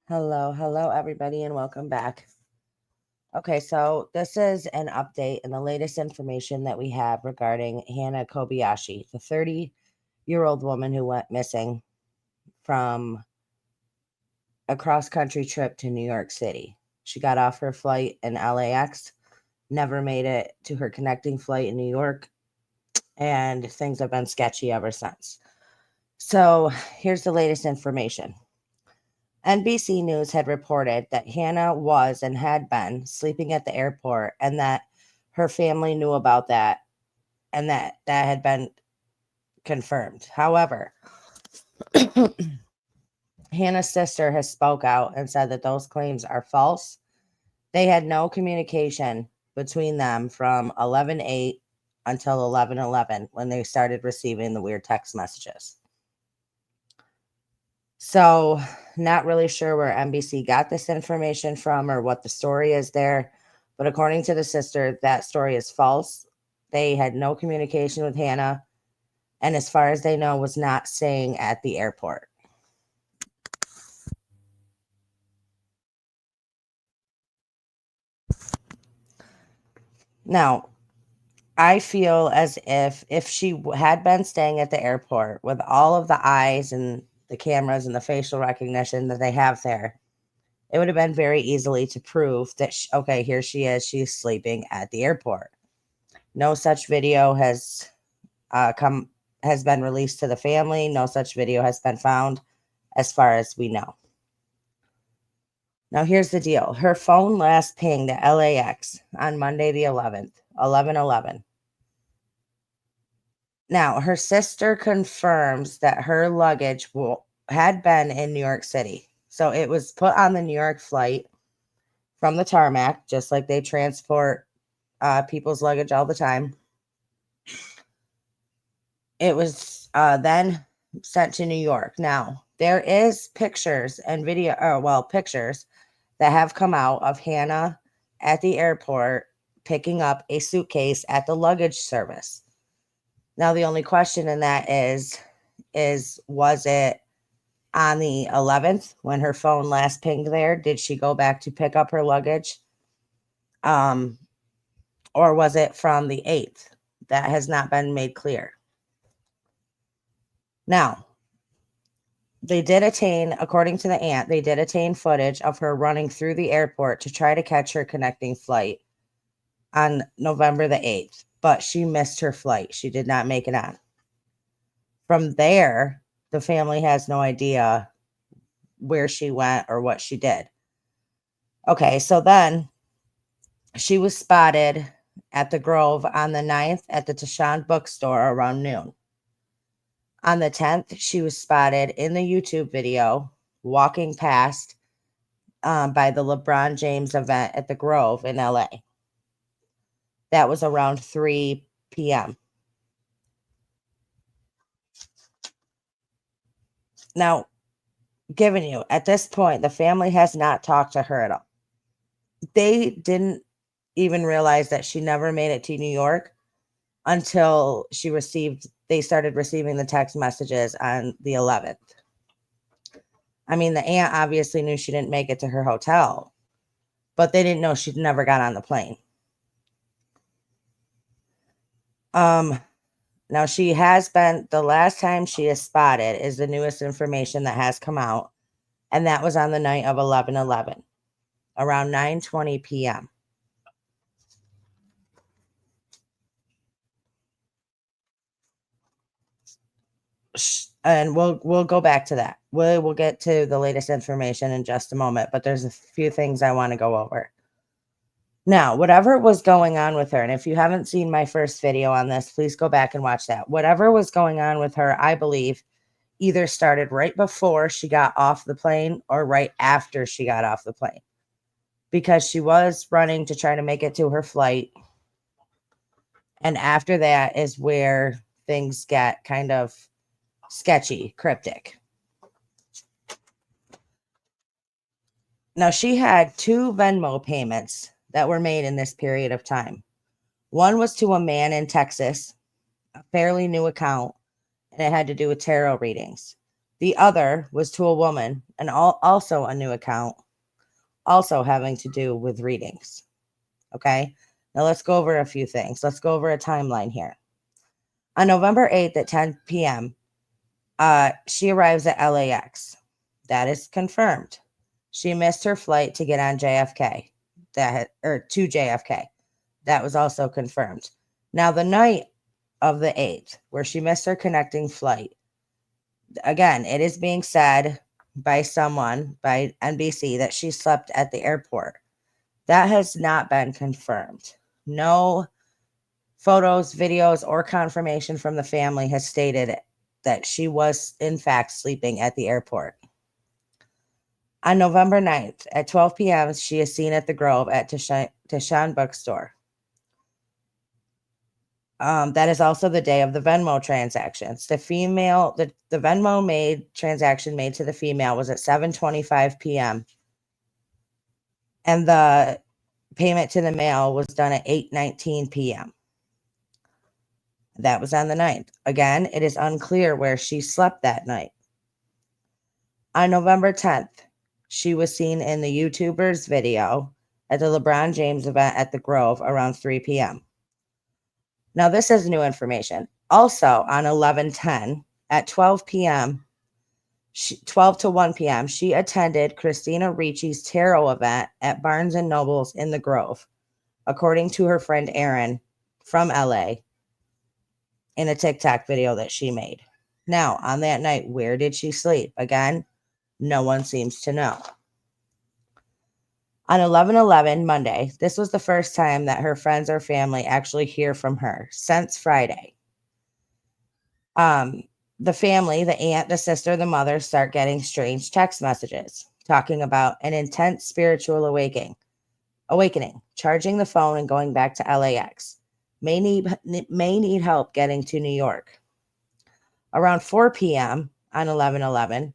Hello, everybody, and welcome back. Okay, so this is an update and the latest information that we have regarding Hannah Kobayashi, the 30-year-old woman who went missing from a cross country trip to New York City. She got off her flight in LAX, never made it to her connecting flight in New York, and things have been sketchy ever since. So here's the latest information. NBC News had reported that Hannah was and had been sleeping at the airport and that her family knew about that and that had been confirmed. However, Hannah's sister has spoke out and said that those claims are false. They had no communication between them from 11/8 until 11/11 when they started receiving the weird text messages. So, not really sure where NBC got this information from or what the story is there. But according to the sister, that story is false. They had no communication with Hannah, and as far as they know, was not staying at the airport. Now, I feel as if she had been staying at the airport with all of the eyes and the cameras and the facial recognition that they have there, it would have been very easily to prove that, okay, here she is, she's sleeping at the airport. No such video has been released to the family. No such video has been found, as far as we know. Now here's the deal: her phone last pinged at LAX on Monday the 11th, 11/11. Now her sister confirms that her luggage had been in New York City, so it was put on the New York flight from the tarmac, just like they transport people's luggage all the time. It was then sent to New York. Now, there is pictures and pictures that have come out of Hannah at the airport picking up a suitcase at the luggage service. Now, the only question in that is was it on the 11th when her phone last pinged there? Did she go back to pick up her luggage? Um, or was it from the 8th? That has not been made clear. Now, according to the aunt, they did attain footage of her running through the airport to try to catch her connecting flight on November the 8th, but she missed her flight. She did not make it on. From there, the family has no idea where she went or what she did. Okay, so then she was spotted at the Grove on the 9th at the Tashan bookstore around noon. On the 10th, she was spotted in the YouTube video walking past by the LeBron James event at the Grove in LA. That was around 3 p.m. Now, given you, at this point, the family has not talked to her at all. They didn't even realize that she never made it to New York until they started receiving the text messages on the 11th. I mean, the aunt obviously knew she didn't make it to her hotel, but they didn't know she'd never got on the plane. Now she has been, the last time she is spotted is the newest information that has come out, and that was on the night of 11/11, around 9:20 p.m. And we'll go back to that. We'll get to the latest information in just a moment, but there's a few things I want to go over. Now, whatever was going on with her, and if you haven't seen my first video on this, please go back and watch that. Whatever was going on with her, I believe, either started right before she got off the plane or right after she got off the plane, because she was running to try to make it to her flight. And after that is where things get kind of sketchy, cryptic. Now, she had 2 Venmo payments that were made in this period of time. One was to a man in Texas, a fairly new account, and it had to do with tarot readings. The other was to a woman, and also a new account, also having to do with readings. Okay. Now let's go over a few things. Let's go over a timeline here. On November 8th at 10 p.m., she arrives at LAX. That is confirmed. She missed her flight to get on JFK, to JFK. That was also confirmed. Now, the night of the 8th, where she missed her connecting flight, again, it is being said by someone, by NBC, that she slept at the airport. That has not been confirmed. No photos, videos, or confirmation from the family has stated that she was, in fact, sleeping at the airport. On November 9th at 12 p.m., she is seen at the Grove at Tashan Bookstore. That is also the day of the Venmo transactions. The Venmo transaction made to the female was at 7:25 p.m. and the payment to the male was done at 8:19 p.m. That was on the 9th. Again, it is unclear where she slept that night. On November 10th, she was seen in the YouTuber's video at the LeBron James event at the Grove around 3 p.m. Now, this is new information. Also, on 11/10 at 12 p.m., 12 to 1 p.m., she attended Christina Ricci's tarot event at Barnes & Noble's in the Grove, according to her friend Erin from LA in a TikTok video that she made. Now, on that night, where did she sleep? Again, no one seems to know. On 11/11 Monday, this was the first time that her friends or family actually hear from her since Friday. The family, the aunt, the sister, the mother, start getting strange text messages talking about an intense spiritual awakening, charging the phone and going back to LAX. May need help getting to New York. Around 4 p.m. on 11/11,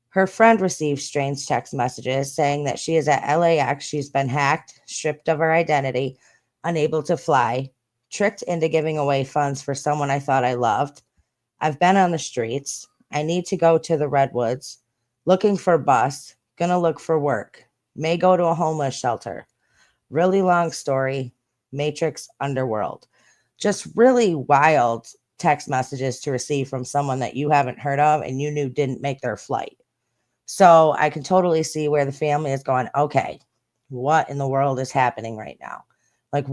her friend received strange text messages saying that she is at LAX. She's been hacked, stripped of her identity, unable to fly, tricked into giving away funds for someone I thought I loved. I've been on the streets. I need to go to the Redwoods. Looking for a bus. Gonna look for work. May go to a homeless shelter. Really long story. Matrix Underworld. Just really wild text messages to receive from someone that you haven't heard of and you knew didn't make their flight. So I can totally see where the family is going, okay, what in the world is happening right now? Like,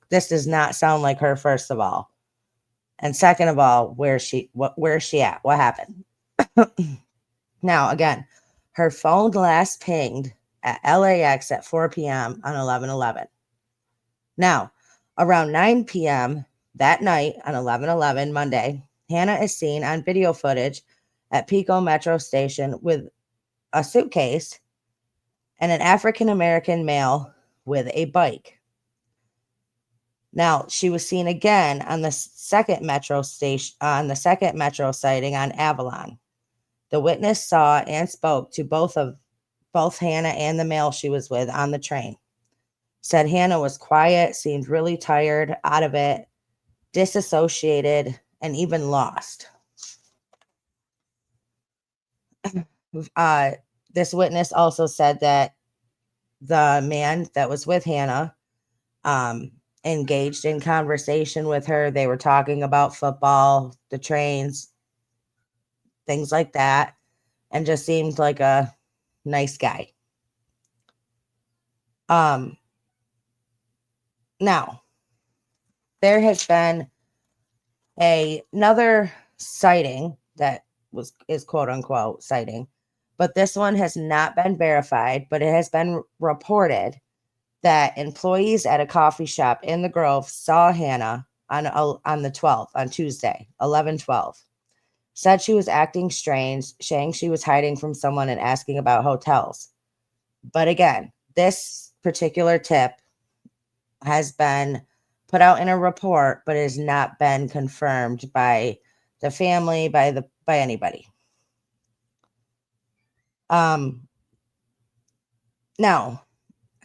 this does not sound like her, first of all. And second of all, where is she at? What happened? Now, again, her phone last pinged at LAX at 4 p.m. on 11/11. Now, around 9 p.m. that night on 11/11 Monday, Hannah is seen on video footage at Pico Metro Station with a suitcase and an African-American male with a bike. Now, she was seen again on the second metro sighting on Avalon. The witness saw and spoke to both Hannah and the male she was with on the train. Said Hannah was quiet, seemed really tired, out of it, disassociated, and even lost. This witness also said that the man that was with Hannah engaged in conversation with her. They were talking about football, the trains, things like that, and just seemed like a nice guy. Now, there has been another sighting that is quote unquote sighting, but this one has not been verified, but it has been reported that employees at a coffee shop in the Grove saw Hannah on the 12th, on Tuesday, 11/12. Said she was acting strange, saying she was hiding from someone and asking about hotels. But again, this particular tip has been put out in a report, but has not been confirmed by the family, by anybody. Now,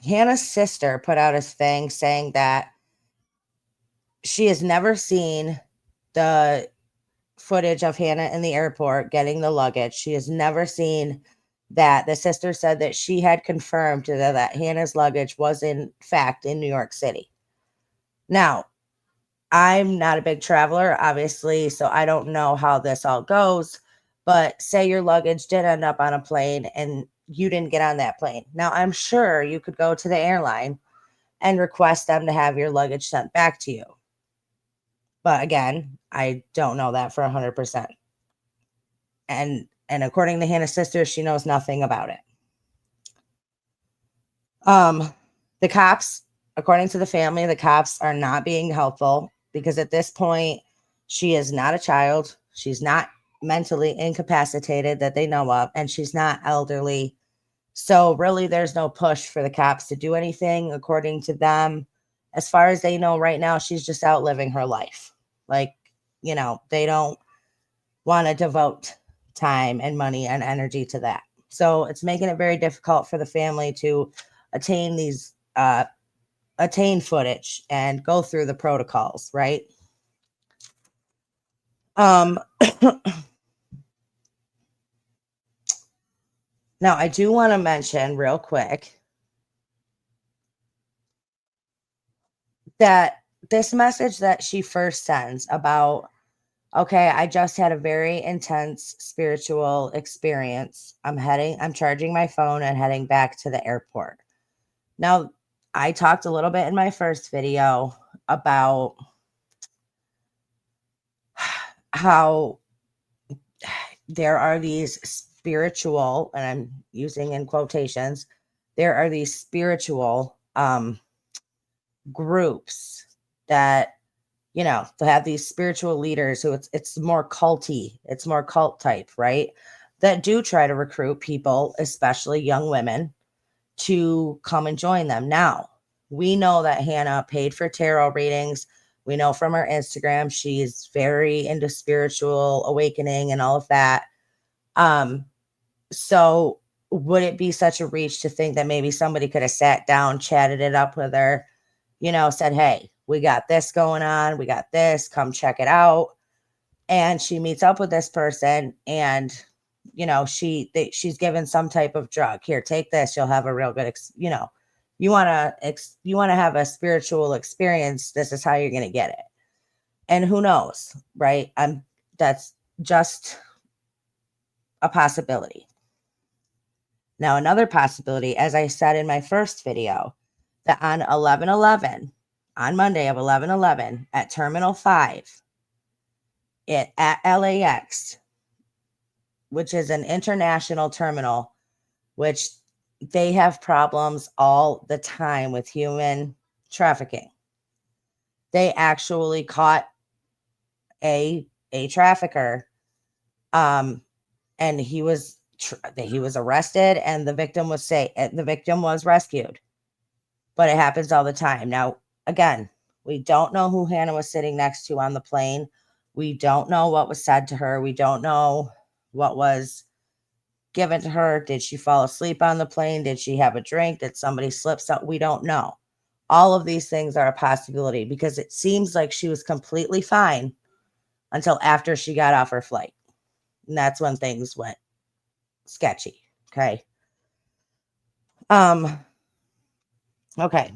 Hannah's sister put out a thing saying that she has never seen the footage of Hannah in the airport getting the luggage. She has never seen that. The sister said that she had confirmed that Hannah's luggage was in fact in New York City. Now, I'm not a big traveler, obviously, so I don't know how this all goes. But say your luggage did end up on a plane and you didn't get on that plane. Now, I'm sure you could go to the airline and request them to have your luggage sent back to you. But again, I don't know that for 100%. And according to Hannah's sister, she knows nothing about it. Um, the cops, according to the family, the cops are not being helpful because at this point, she is not a child. She's not mentally incapacitated that they know of, and she's not elderly. So really, there's no push for the cops to do anything. According to them, as far as they know right now, she's just out living her life. Like, they don't want to devote time and money and energy to that. So it's making it very difficult for the family to attain these attain footage and go through the protocols, right? Um Now I do want to mention real quick that this message that she first sends about, okay, I just had a very intense spiritual experience. I'm charging my phone and heading back to the airport. Now, I talked a little bit in my first video about how there are these spiritual, and I'm using in quotations, there are these spiritual groups that, they have these spiritual leaders who it's more culty, it's more cult type, right? That do try to recruit people, especially young women, to come and join them. Now, we know that Hannah paid for tarot readings. We know from her Instagram she's very into spiritual awakening and all of that. Um, so would it be such a reach to think that maybe somebody could have sat down, chatted it up with her, said, "Hey, we got this going on. We got this. Come check it out." And she meets up with this person and she's given some type of drug. Here, take this. You'll have a real good you want to have a spiritual experience. This is how you're going to get it. And who knows, right? That's just a possibility. Now, another possibility, as I said in my first video, that on 11/11, on Monday of 11/11 at Terminal 5 at LAX, which is an international terminal, which they have problems all the time with human trafficking. They actually caught a trafficker, um, and he was arrested, and the victim was rescued. But it happens all the time. Now, again, we don't know who Hannah was sitting next to on the plane. We don't know what was said to her. We don't know what was given to her. Did she fall asleep on the plane? Did she have a drink? Did somebody slip something? We don't know. All of these things are a possibility because it seems like she was completely fine until after she got off her flight. And that's when things went sketchy. Okay. Um, okay.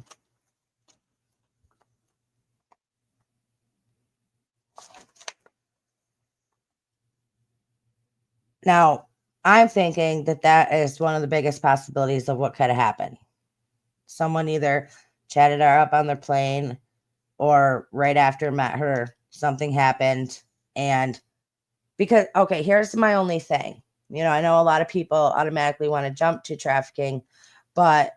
Now, I'm thinking that that is one of the biggest possibilities of what could have happened. Someone either chatted her up on their plane or right after met her, something happened. And because, okay, here's my only thing. I know a lot of people automatically want to jump to trafficking, but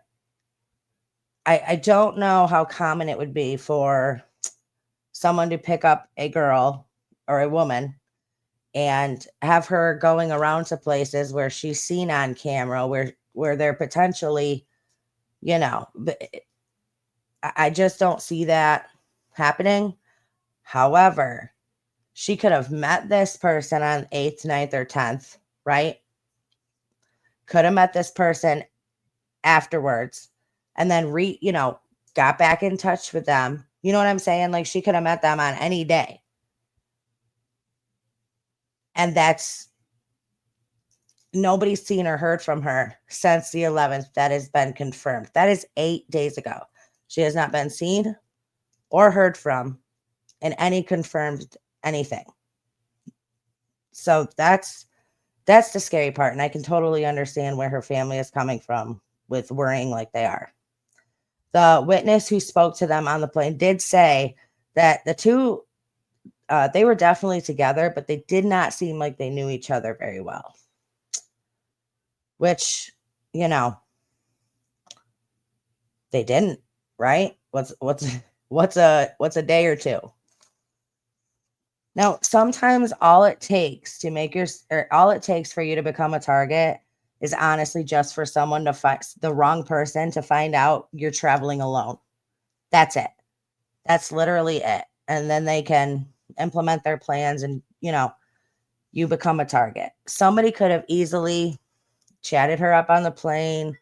I don't know how common it would be for someone to pick up a girl or a woman and have her going around to places where she's seen on camera, where they're potentially, I just don't see that happening. However, she could have met this person on 8th, 9th, or 10th, right? Could have met this person afterwards and then got back in touch with them. You know what I'm saying? Like she could have met them on any day. And nobody's seen or heard from her since the 11th. That has been confirmed. That is 8 days ago. She has not been seen or heard from in any confirmed anything. So that's the scary part. And I can totally understand where her family is coming from with worrying like they are. The witness who spoke to them on the plane did say that the two, they were definitely together, but they did not seem like they knew each other very well. Which, you know, they didn't, right? What's a day or two? Now, sometimes all it takes for you to become a target is honestly just for someone to find the wrong person to find out you're traveling alone. That's it. That's literally it. And then they can implement their plans and, you become a target. Somebody could have easily chatted her up on the plane,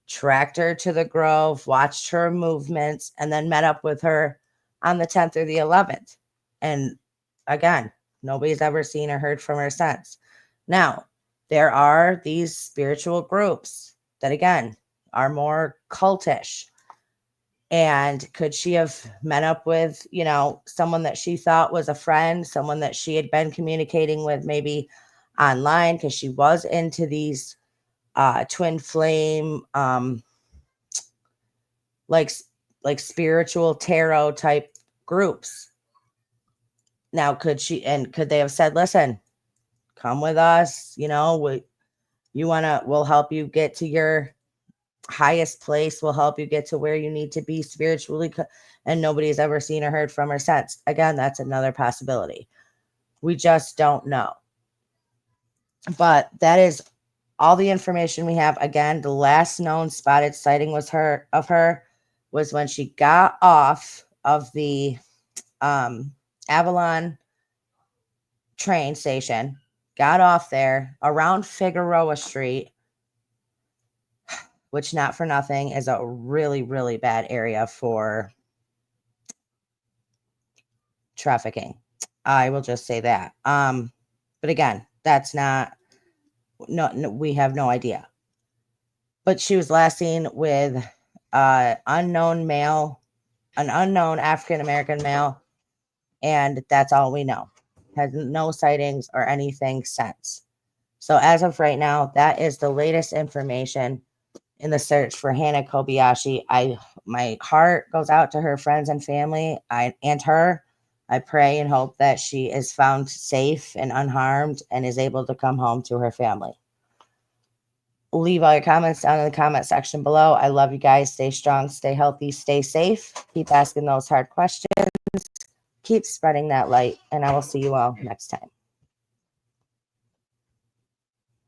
tracked her to the Grove, watched her movements, and then met up with her on the 10th or the 11th. And again, nobody's ever seen or heard from her since. Now, there are these spiritual groups that, again, are more cultish. And could she have met up with, someone that she thought was a friend, someone that she had been communicating with maybe online because she was into these twin flame, like spiritual tarot type groups. Now, could they have said, listen, come with us, we'll help you get to your highest place, we'll help you get to where you need to be spiritually, and nobody's ever seen or heard from her since. Again, that's another possibility. We just don't know. But that is all the information we have. Again, the last known spotted sighting of her was when she got off of the Avalon train station, got off there around Figueroa Street, which, not for nothing, is a really, really bad area for trafficking. I will just say that. But again, that's not, no, we have no idea. But she was last seen with an unknown African American male, and that's all we know. Has no sightings or anything since. So as of right now, that is the latest information in the search for Hannah Kobayashi. My heart goes out to her friends and family. And her. I pray and hope that she is found safe and unharmed and is able to come home to her family. Leave all your comments down in the comment section below. I love you guys. Stay strong, stay healthy, stay safe. Keep asking those hard questions. Keep spreading that light, and I will see you all next time.